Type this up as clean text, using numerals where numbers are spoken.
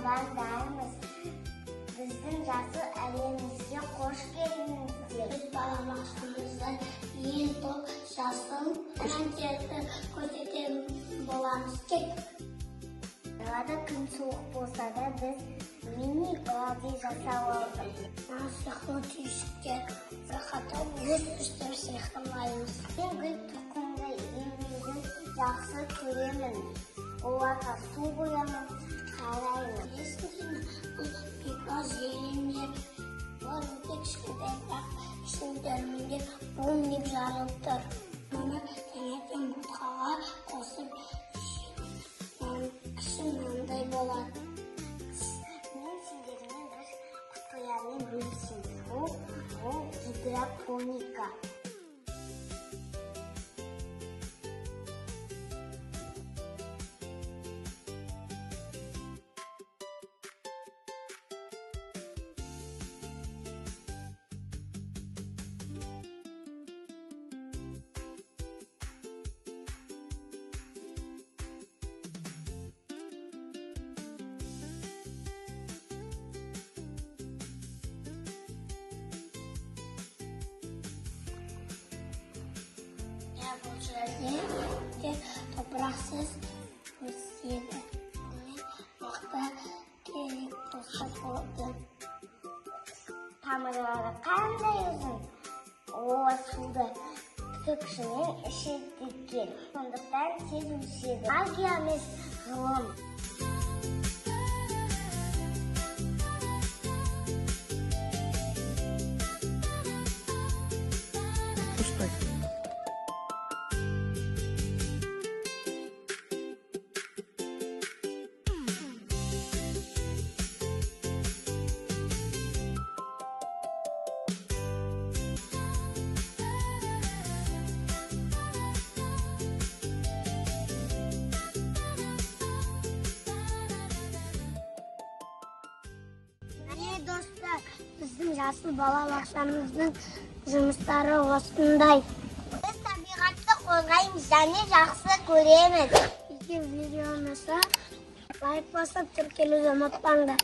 мамандаймыз. Біздің жасыл әлемімізге қош келдіңіздер. Біз балабақшамызда ең топ жасыл концертті көрсететін боламыз тек. Далада күн суық болса да біз мини гладий жасап алдық. Сиқырлы түйшіктер рахаттау өз-өздер сиқырлаймыз. Мен гүл тұқымды еңбегін жақсы көремін. Оларға су құямын, қараймын. Есіңден бұл бекбаз зеленер бар өте кішкентай бірақ ішіндерінде бұлнеп жарылып тұр. Мұны таңертең бұтқаға қосып кіші маңдай болады. Мен сендермен бір құпияны бөлісем. Ол гидропоника. Бұл жерде топырақсыз өседі. Мақта керек достар болды. Тамырлары қандай ұзын? Суды көкшімен ішеді екен. Сондықтан тез өседі. Магия емес, ғылым. Достар, біздің жасыл балабақшамыздың жұмыстары осындай. Біз табиғатты қорғаймыз және жақсы көреміз. Егер видео ұнаса, лайк басып тіркелуді ұмытпаңдар.